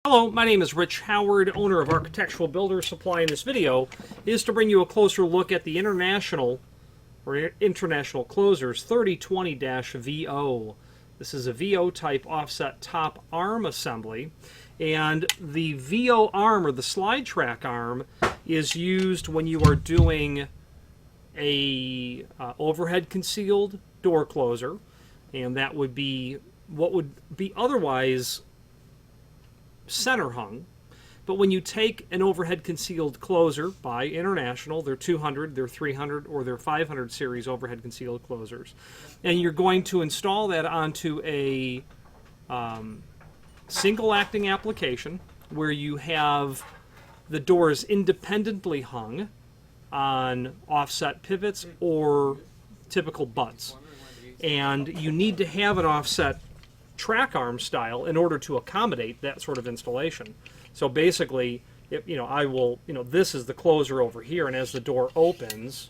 Hello, my name is Rich Howard, owner of Architectural Builders Supply. In this video is to bring you a closer look at the International Closers 3020-VO. This is a VO type offset top arm assembly, and the VO arm, or the slide track arm, is used when you are doing a overhead concealed door closer, and that would be what would be otherwise center hung. But when you take an overhead concealed closer by International, they're 200, they're 300, or they're 500 series overhead concealed closers, and you're going to install that onto a single acting application where you have the doors independently hung on offset pivots or typical butts, and you need to have an offset track arm style in order to accommodate that sort of installation. So basically, this is the closer over here, and as the door opens,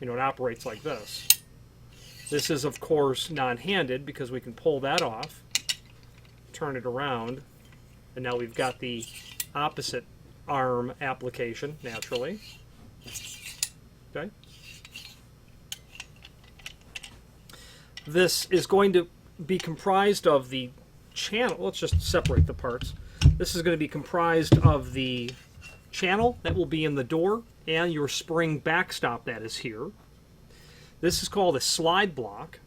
it operates like this. This is, of course, non-handed because we can pull that off, turn it around, and now we've got the opposite arm application, naturally. Okay. This is going to be comprised of the channel. Let's just separate the parts. This is going to be comprised of the channel that will be in the door and your spring backstop that is here. This is called a slide block.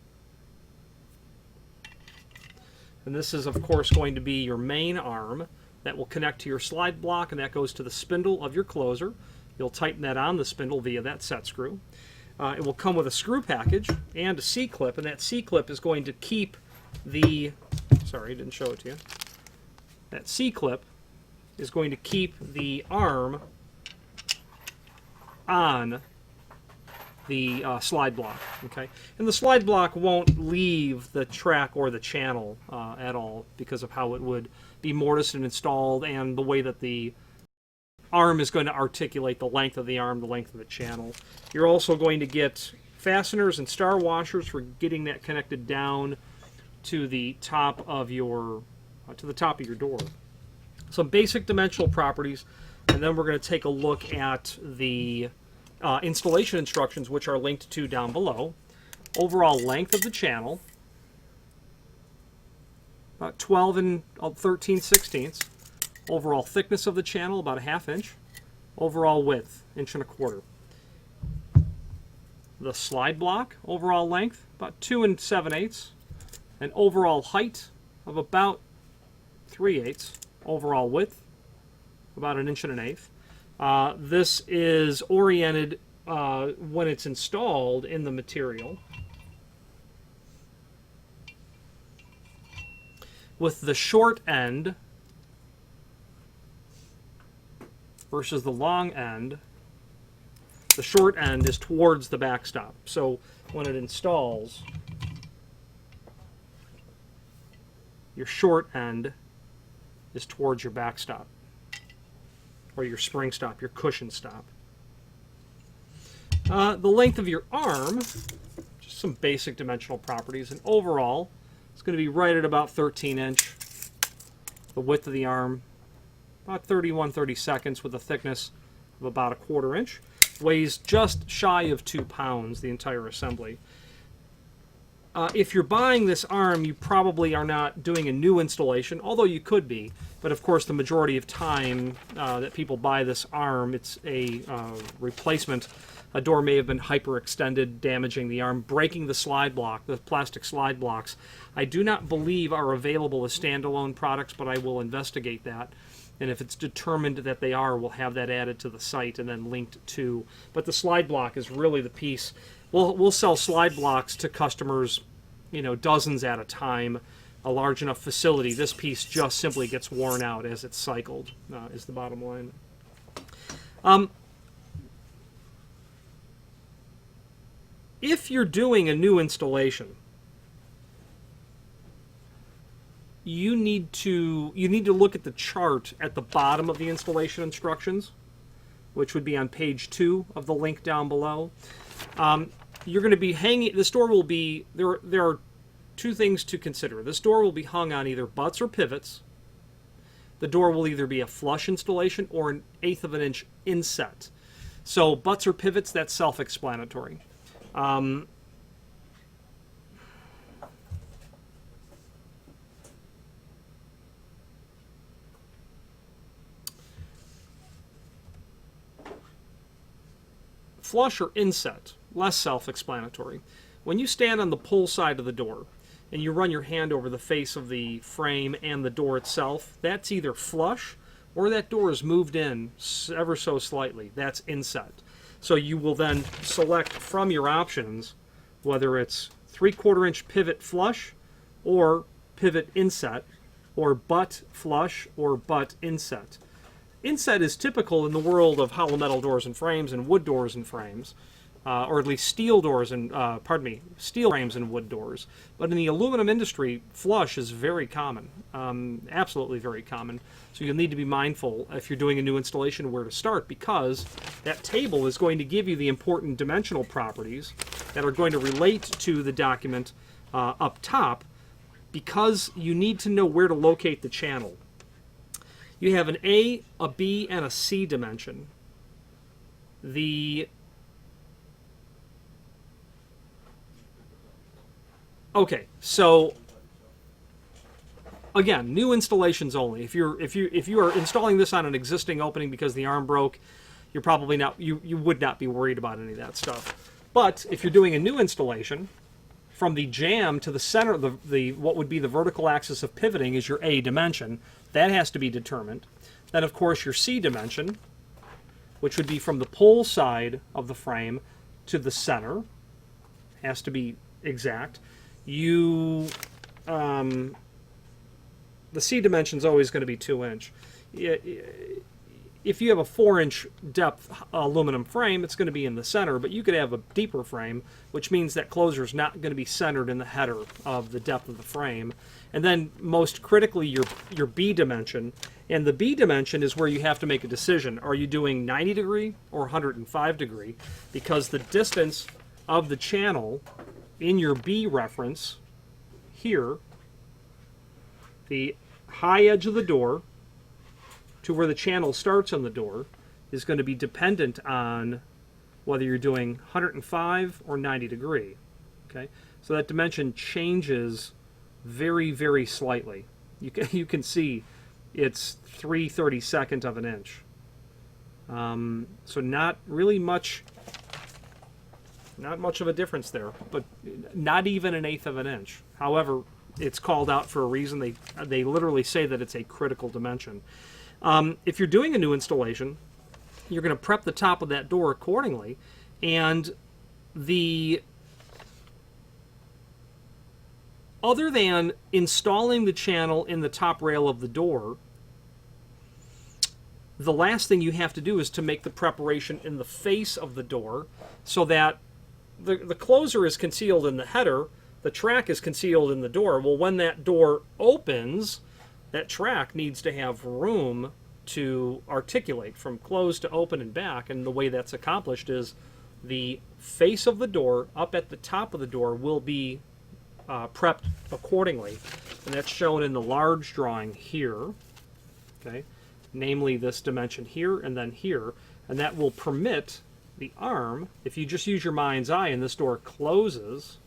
And this is, of course, going to be your main arm that will connect to your slide block, and that goes to the spindle of your closer. You'll tighten that on the spindle via that set screw. It will come with a screw package and a C-clip, and that C-clip is going to keep the, sorry, I didn't show it to you. That C-clip is going to keep the arm on the slide block, okay? And the slide block won't leave the track or the channel at all because of how it would be mortised and installed, and the way that the arm is going to articulate the length of the arm, the length of the channel. You're also going to get fasteners and star washers for getting that connected down to the top of your door. Some basic dimensional properties, and then we're going to take a look at the installation instructions, which are linked to down below. Overall length of the channel, about 12 and 13/16. Overall thickness of the channel, about a 1/2 inch. Overall width, 1 1/4 inch. The slide block, overall length, about 2 7/8. An overall height of about 3/8. Overall width, about 1 1/8 inch. This is oriented when it's installed in the material, with the short end versus the long end. The short end is towards the backstop. So when it installs, your short end is towards your backstop, or your spring stop, your cushion stop. The length of your arm, just some basic dimensional properties, and overall, it's going to be right at about 13 inch. The width of the arm, about 31/32 with a thickness of about 1/4 inch. Weighs just shy of 2 pounds, the entire assembly. If you're buying this arm, you probably are not doing a new installation, although you could be. But of course, the majority of time that people buy this arm, it's a replacement. A door may have been hyperextended, damaging the arm, breaking the slide block. The plastic slide blocks, I do not believe, are available as standalone products, but I will investigate that. And if it's determined that they are, we'll have that added to the site and then linked to. But the slide block is really the piece. We'll sell slide blocks to customers, dozens at a time. A large enough facility, this piece just simply gets worn out as it's cycled, is the bottom line. If you're doing a new installation, you need to look at the chart at the bottom of the installation instructions, which would be on page 2 of the link down below. You're going to be hanging, this door will be, there are two things to consider. This door will be hung on either butts or pivots, the door will either be a flush installation or an 1/8 of an inch inset. So butts or pivots, that's self-explanatory. Flush or inset, less self-explanatory. When you stand on the pull side of the door and you run your hand over the face of the frame and the door itself, that's either flush or that door is moved in ever so slightly. That's inset. So you will then select from your options whether it's 3/4 inch pivot flush or pivot inset, or butt flush or butt inset. Inset is typical in the world of hollow metal doors and frames and wood doors and frames, or at least steel doors and, steel frames and wood doors. But in the aluminum industry, flush is very common, absolutely very common. So you'll need to be mindful if you're doing a new installation where to start, because that table is going to give you the important dimensional properties that are going to relate to the document up top, because you need to know where to locate the channel. You have an A, a B, and a C dimension. Okay, so again, new installations only. If you are installing this on an existing opening because the arm broke, you're probably not you would not be worried about any of that stuff. But if you're doing a new installation, from the jamb to the center, the what would be the vertical axis of pivoting is your A dimension. That has to be determined. Then, of course, your C dimension, which would be from the pull side of the frame to the center, has to be exact. The C dimension is always going to be 2 inch. If you have a 4-inch depth aluminum frame, it's going to be in the center, but you could have a deeper frame, which means that closer is not going to be centered in the header of the depth of the frame. And then, most critically, your B dimension. And the B dimension is where you have to make a decision. Are you doing 90 degree or 105 degree? Because the distance of the channel in your B reference here, the high edge of the door to where the channel starts on the door, is going to be dependent on whether you're doing 105 or 90 degree. Okay, so that dimension changes very, very slightly. You can see it's 3/32 of an inch. So not really much, not much of a difference there, but not even an 1/8 of an inch. However, it's called out for a reason. They literally say that it's a critical dimension. If you're doing a new installation, you're going to prep the top of that door accordingly, and other than installing the channel in the top rail of the door, the last thing you have to do is to make the preparation in the face of the door, so that the closer is concealed in the header, the track is concealed in the door. Well, when that door opens, that track needs to have room to articulate from close to open and back, and the way that's accomplished is the face of the door up at the top of the door will be prepped accordingly, and that's shown in the large drawing here, okay, namely this dimension here and then here, and that will permit the arm, if you just use your mind's eye and this door closes,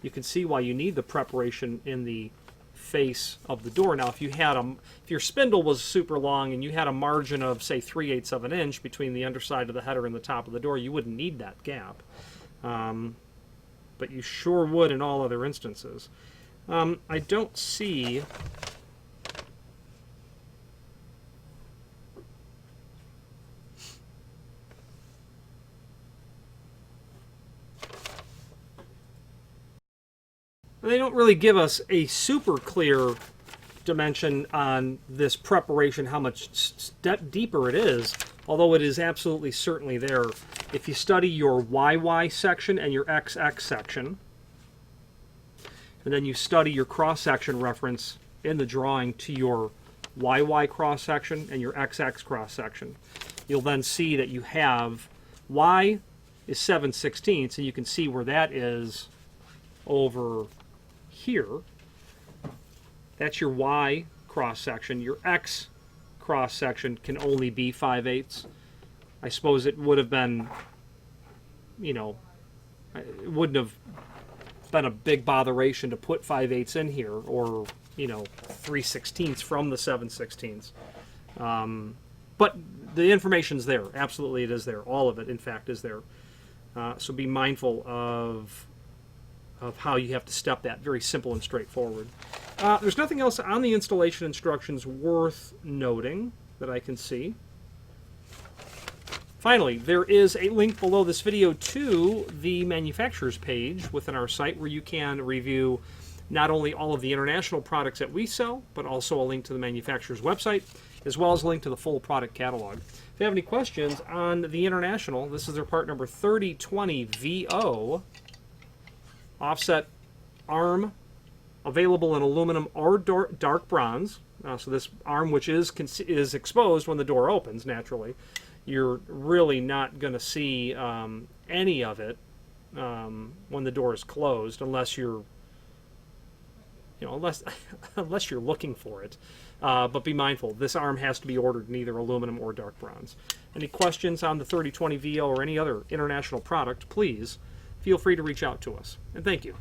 you can see why you need the preparation in the face of the door. Now, if your spindle was super long and you had a margin of, say, 3/8 of an inch between the underside of the header and the top of the door, you wouldn't need that gap. But you sure would in all other instances. I don't see... They don't really give us a super clear dimension on this preparation, how much step deeper it is, although it is absolutely certainly there. If you study your YY section and your XX section, and then you study your cross-section reference in the drawing to your YY cross-section and your XX cross-section, you'll then see that you have Y is 7/16, and you can see where that is over here. That's your Y cross section. Your X cross section can only be 5/8. I suppose it would have been, you know, it wouldn't have been a big botheration to put 5/8 in here, or, you know, 3/16 from the 7/16. But the information's there. Absolutely, it is there. All of it, in fact, is there. So be mindful of how you have to step that. Very simple and straightforward. There's nothing else on the installation instructions worth noting that I can see. Finally, there is a link below this video to the manufacturer's page within our site, where you can review not only all of the international products that we sell, but also a link to the manufacturer's website, as well as a link to the full product catalog. If you have any questions on the international, this is their part number 3020VO, offset arm, available in aluminum or dark bronze. So this arm, which is exposed when the door opens, naturally, you're really not going to see any of it when the door is closed, unless you're, unless you're looking for it. But be mindful, this arm has to be ordered in either aluminum or dark bronze. Any questions on the 3020VO or any other international product, please feel free to reach out to us. And thank you.